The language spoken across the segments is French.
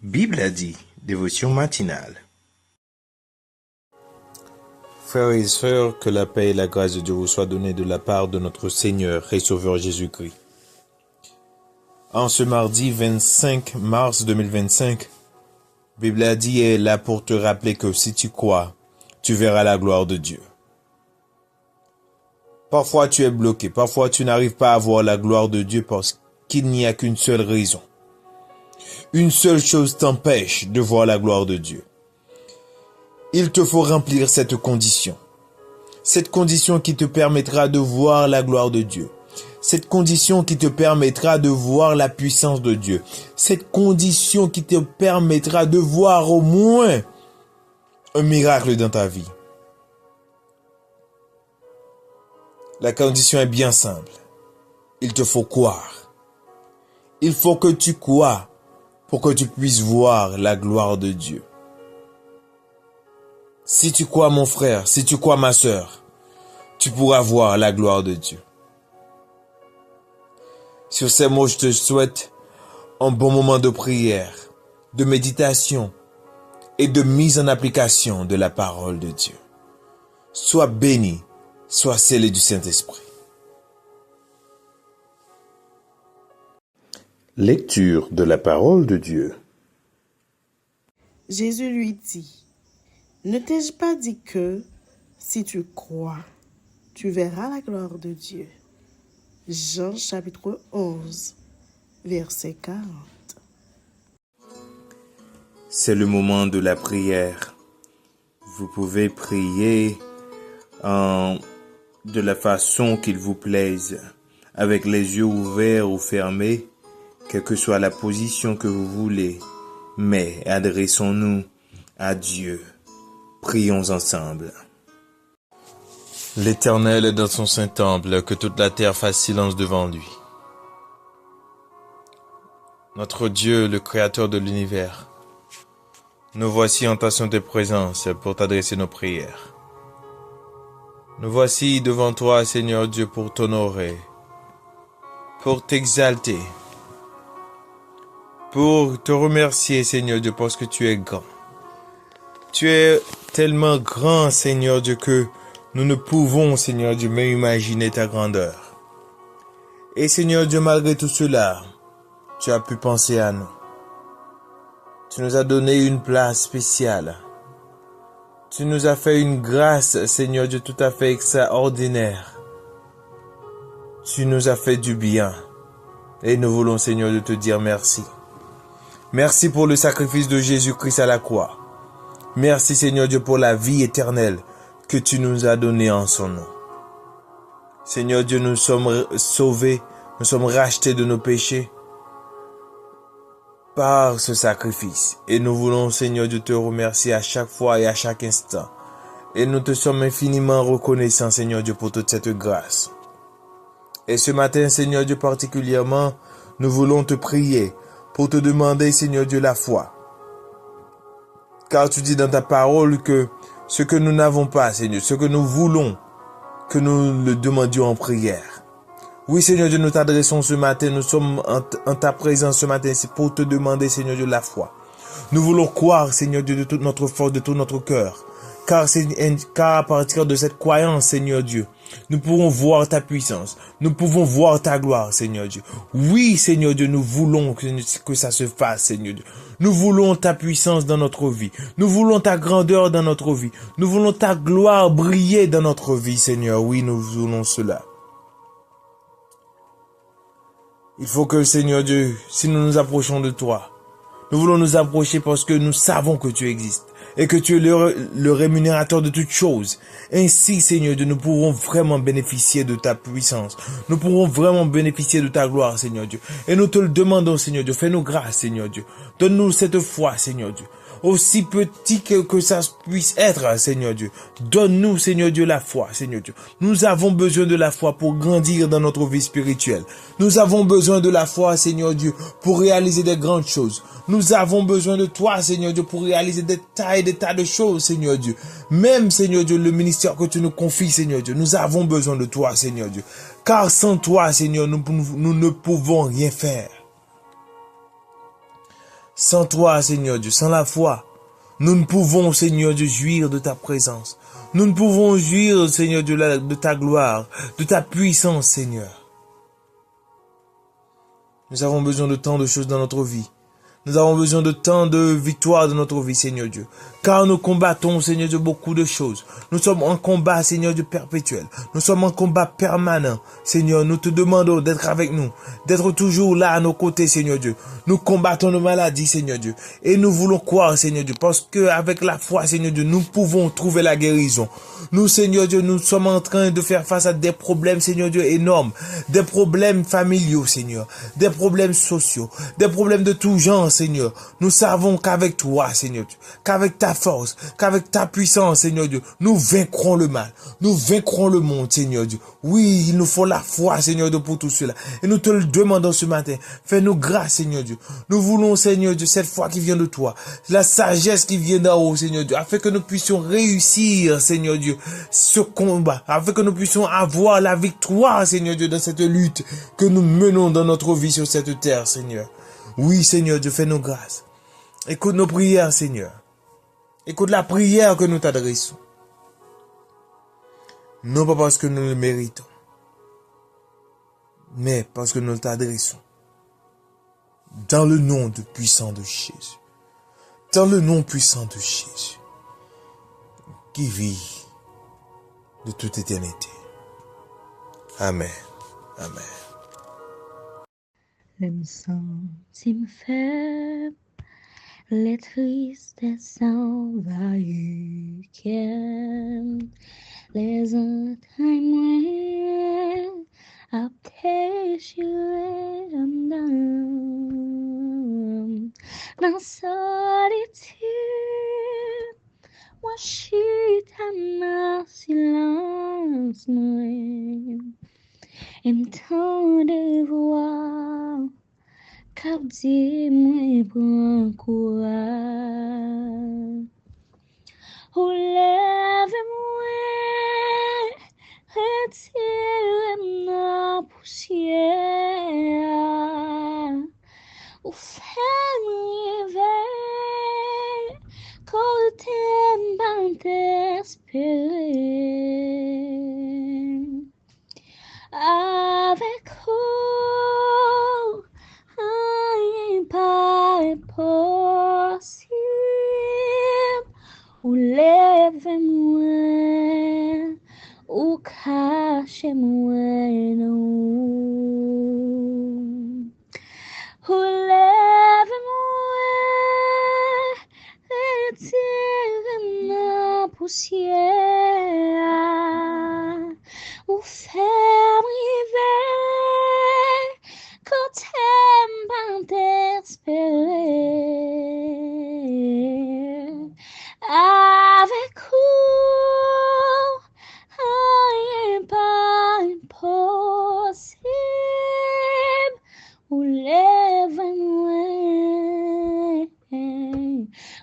Bible a dit, dévotion matinale. Frères et sœurs, que la paix et la grâce de Dieu vous soient données de la part de notre Seigneur et Sauveur Jésus-Christ. En ce mardi 25 mars 2025, Bible a dit est là pour te rappeler que si tu crois, tu verras la gloire de Dieu. Parfois tu es bloqué, parfois tu n'arrives pas à voir la gloire de Dieu parce qu'il n'y a qu'une seule raison. Une seule chose t'empêche de voir la gloire de Dieu. Il te faut remplir cette condition. Cette condition qui te permettra de voir la gloire de Dieu. Cette condition qui te permettra de voir la puissance de Dieu. Cette condition qui te permettra de voir au moins un miracle dans ta vie. La condition est bien simple. Il te faut croire. Il faut que tu crois pour que tu puisses voir la gloire de Dieu. Si tu crois, mon frère, si tu crois, ma sœur, tu pourras voir la gloire de Dieu. Sur ces mots, je te souhaite un bon moment de prière, de méditation et de mise en application de la parole de Dieu. Sois béni, sois scellé du Saint-Esprit. Lecture de la parole de Dieu. Jésus lui dit, « Ne t'ai-je pas dit que, si tu crois, tu verras la gloire de Dieu ?» Jean chapitre 11, verset 40. C'est le moment de la prière. Vous pouvez prier de la façon qu'il vous plaise, avec les yeux ouverts ou fermés, quelle que soit la position que vous voulez, mais adressons-nous à Dieu. Prions ensemble. L'Éternel est dans son saint temple, que toute la terre fasse silence devant lui. Notre Dieu, le Créateur de l'univers, nous voici en ta sainte présence pour t'adresser nos prières. Nous voici devant toi, Seigneur Dieu, pour t'honorer, pour t'exalter, pour te remercier, Seigneur Dieu, parce que tu es grand. Tu es tellement grand, Seigneur Dieu, que nous ne pouvons, Seigneur Dieu, même imaginer ta grandeur. Et Seigneur Dieu, malgré tout cela, tu as pu penser à nous. Tu nous as donné une place spéciale. Tu nous as fait une grâce, Seigneur Dieu, tout à fait extraordinaire. Tu nous as fait du bien. Et nous voulons, Seigneur, de te dire merci. Merci pour le sacrifice de Jésus-Christ à la croix. Merci, Seigneur Dieu, pour la vie éternelle que tu nous as donnée en son nom. Seigneur Dieu, nous sommes sauvés, nous sommes rachetés de nos péchés par ce sacrifice. Et nous voulons, Seigneur Dieu, te remercier à chaque fois et à chaque instant. Et nous te sommes infiniment reconnaissants, Seigneur Dieu, pour toute cette grâce. Et ce matin, Seigneur Dieu, particulièrement, nous voulons te prier pour te demander, Seigneur Dieu, la foi. Car tu dis dans ta parole que ce que nous n'avons pas, Seigneur, ce que nous voulons, que nous le demandions en prière. Oui, Seigneur Dieu, nous t'adressons ce matin, nous sommes en ta présence ce matin, c'est pour te demander, Seigneur Dieu, la foi. Nous voulons croire, Seigneur Dieu, de toute notre force, de tout notre cœur. Car à partir de cette croyance, Seigneur Dieu, nous pourrons voir ta puissance. Nous pouvons voir ta gloire, Seigneur Dieu. Oui, Seigneur Dieu, nous voulons que ça se fasse, Seigneur Dieu. Nous voulons ta puissance dans notre vie. Nous voulons ta grandeur dans notre vie. Nous voulons ta gloire briller dans notre vie, Seigneur. Oui, nous voulons cela. Il faut que, Seigneur Dieu, si nous nous approchons de toi, nous voulons nous approcher parce que nous savons que tu existes et que tu es le rémunérateur de toutes choses. Ainsi, Seigneur Dieu, nous pourrons vraiment bénéficier de ta puissance. Nous pourrons vraiment bénéficier de ta gloire, Seigneur Dieu. Et nous te le demandons, Seigneur Dieu. Fais-nous grâce, Seigneur Dieu. Donne-nous cette foi, Seigneur Dieu. Aussi petit que ça puisse être, Seigneur Dieu. Donne-nous, Seigneur Dieu, la foi, Seigneur Dieu. Nous avons besoin de la foi pour grandir dans notre vie spirituelle. Nous avons besoin de la foi, Seigneur Dieu, pour réaliser des grandes choses. Nous avons besoin de toi, Seigneur Dieu, pour réaliser des tas de choses, Seigneur Dieu. Même, Seigneur Dieu, le ministère que tu nous confies, Seigneur Dieu. Nous avons besoin de toi, Seigneur Dieu. Car sans toi, Seigneur, nous ne pouvons rien faire. Sans toi, Seigneur Dieu, sans la foi, nous ne pouvons, Seigneur Dieu, jouir de ta présence. Nous ne pouvons jouir, Seigneur Dieu, de ta gloire, de ta puissance, Seigneur. Nous avons besoin de tant de choses dans notre vie. Nous avons besoin de tant de victoires dans notre vie, Seigneur Dieu. Car nous combattons, Seigneur Dieu, beaucoup de choses. Nous sommes en combat, Seigneur Dieu, perpétuel. Nous sommes en combat permanent. Seigneur, nous te demandons d'être avec nous, d'être toujours là à nos côtés, Seigneur Dieu. Nous combattons nos maladies, Seigneur Dieu. Et nous voulons croire, Seigneur Dieu, parce que avec la foi, Seigneur Dieu, nous pouvons trouver la guérison. Nous, Seigneur Dieu, nous sommes en train de faire face à des problèmes, Seigneur Dieu, énormes. Des problèmes familiaux, Seigneur. Des problèmes sociaux. Des problèmes de tout genre, Seigneur. Nous savons qu'avec toi, Seigneur Dieu, qu'avec ta force, qu'avec ta puissance, Seigneur Dieu, nous vaincrons le mal. Nous vaincrons le monde, Seigneur Dieu. Oui, il nous faut la foi, Seigneur Dieu, pour tout cela. Et nous te le demandons ce matin. Fais-nous grâce, Seigneur Dieu. Nous voulons, Seigneur Dieu, cette foi qui vient de toi. La sagesse qui vient d'en haut, Seigneur Dieu. Afin que nous puissions réussir, Seigneur Dieu, ce combat. Afin que nous puissions avoir la victoire, Seigneur Dieu, dans cette lutte que nous menons dans notre vie sur cette terre, Seigneur. Oui, Seigneur Dieu, fais-nous grâce. Écoute nos prières, Seigneur. Écoute la prière que nous t'adressons. Non pas parce que nous le méritons, mais parce que nous t'adressons. Dans le nom puissant de Jésus. Dans le nom puissant de Jésus. Qui vit de toute éternité. Amen. Amen. Je me sens faible, les tristesses envahissent, les entrailles à déchirer dans solitude, moi je suis dans silence, et m'tend de voix, cap dis-moi pourquoi. Oh, lève-moi, retire-moi poussière, ou fais-moi rêver, quand t'aimes pas t'espérer. Avec vous, rien pas impossible. Ou lève-moi, ou cachez-moi, non. Ou lève-moi, retire-moi poussière. Ou fais-moi rêver, quand t'aimes pas t'espérer. Avec vous, rien pas impossible. Ou lève-moi,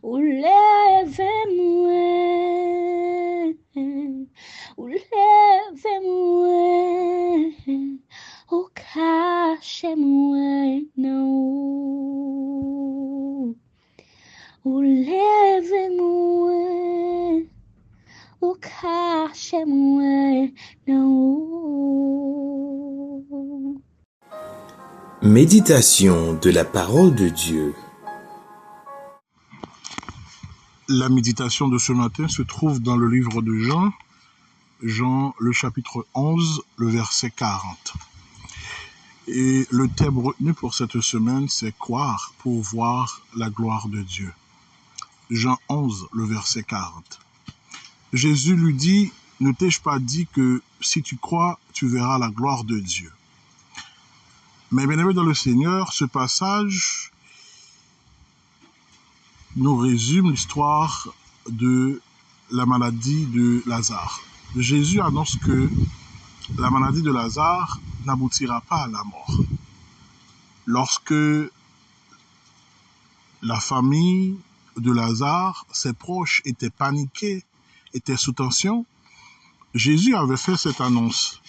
ou lève-moi, ou lève-moi, ou cachez-moi, non. Ou lève-moi, ou cachez-moi, non. Méditation de la parole de Dieu. La méditation de ce matin se trouve dans le livre de Jean le chapitre 11, le verset 40. Et le thème retenu pour cette semaine, c'est croire pour voir la gloire de Dieu. Jean 11, le verset 40. Jésus lui dit, ne t'ai-je pas dit que si tu crois, tu verras la gloire de Dieu. Mais bien aimé dans le Seigneur, ce passage nous résume l'histoire de la maladie de Lazare. Jésus annonce que la maladie de Lazare n'aboutira pas à la mort. Lorsque la famille de Lazare, ses proches étaient paniqués, étaient sous tension, Jésus avait fait cette annonce.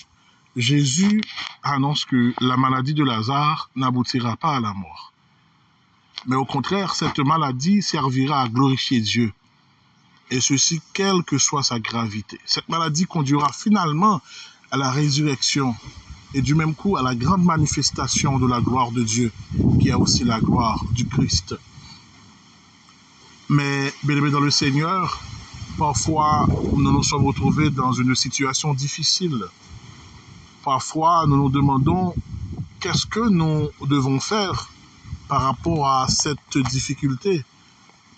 Jésus annonce que la maladie de Lazare n'aboutira pas à la mort. Mais au contraire, cette maladie servira à glorifier Dieu. Et ceci, quelle que soit sa gravité. Cette maladie conduira finalement à la résurrection et du même coup à la grande manifestation de la gloire de Dieu, qui est aussi la gloire du Christ. Mais, bien-aimés dans le Seigneur, parfois nous nous sommes retrouvés dans une situation difficile. Parfois nous nous demandons qu'est-ce que nous devons faire par rapport à cette difficulté,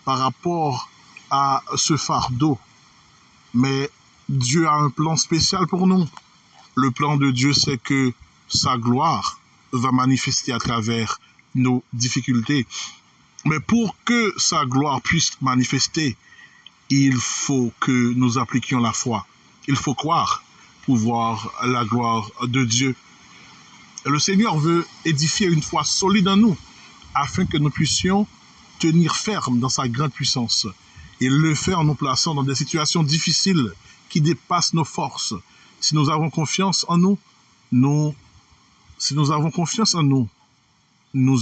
par rapport à ce fardeau. Mais Dieu a un plan spécial pour nous. Le plan de Dieu, c'est que sa gloire va manifester à travers nos difficultés. Mais pour que sa gloire puisse manifester, il faut que nous appliquions la foi. Il faut croire pour voir la gloire de Dieu. Et le Seigneur veut édifier une foi solide en nous, afin que nous puissions tenir ferme dans sa grande puissance. Et le fait en nous plaçant dans des situations difficiles qui dépassent nos forces. Si nous avons confiance en nous, nous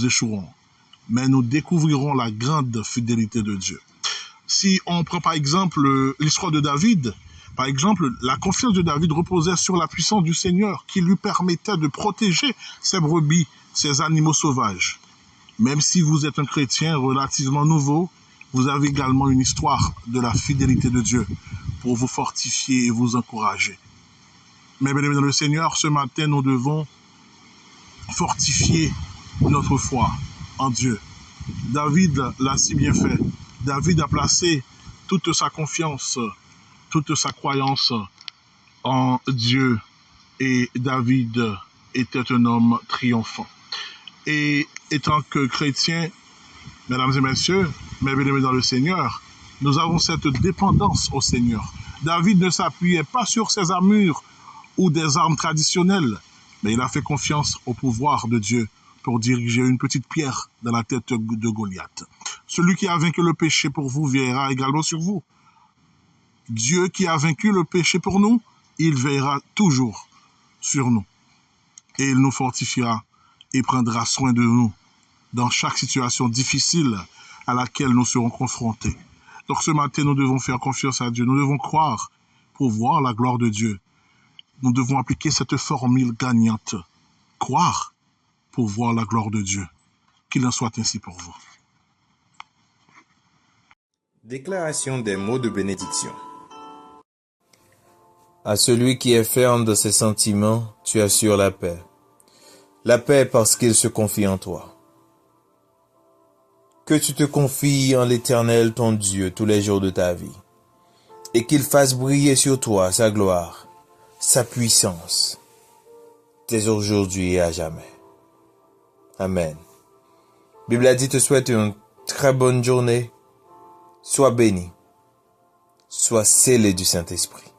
échouerons. Mais nous découvrirons la grande fidélité de Dieu. Si on prend par exemple l'histoire de David, par exemple, la confiance de David reposait sur la puissance du Seigneur qui lui permettait de protéger ses brebis, ses animaux sauvages. Même si vous êtes un chrétien relativement nouveau, vous avez également une histoire de la fidélité de Dieu pour vous fortifier et vous encourager. Mais bien aimés dans le Seigneur, ce matin, nous devons fortifier notre foi en Dieu. David l'a si bien fait. David a placé toute sa confiance, toute sa croyance en Dieu. Et David était un homme triomphant. Et étant que chrétien, mesdames et messieurs, mes bien-aimés dans le Seigneur, nous avons cette dépendance au Seigneur. David ne s'appuyait pas sur ses armures ou des armes traditionnelles, mais il a fait confiance au pouvoir de Dieu pour diriger une petite pierre dans la tête de Goliath. Celui qui a vaincu le péché pour vous veillera également sur vous. Dieu qui a vaincu le péché pour nous, il veillera toujours sur nous. Et il nous fortifiera et prendra soin de nous dans chaque situation difficile à laquelle nous serons confrontés. Donc ce matin, nous devons faire confiance à Dieu. Nous devons croire pour voir la gloire de Dieu. Nous devons appliquer cette formule gagnante. Croire pour voir la gloire de Dieu. Qu'il en soit ainsi pour vous. Déclaration des mots de bénédiction. À celui qui est ferme dans ses sentiments, tu assures la paix. La paix parce qu'il se confie en toi. Que tu te confies en l'Éternel ton Dieu tous les jours de ta vie, et qu'il fasse briller sur toi sa gloire, sa puissance, dès aujourd'hui et à jamais. Amen. Bible a dit te souhaite une très bonne journée. Sois béni, sois scellé du Saint-Esprit.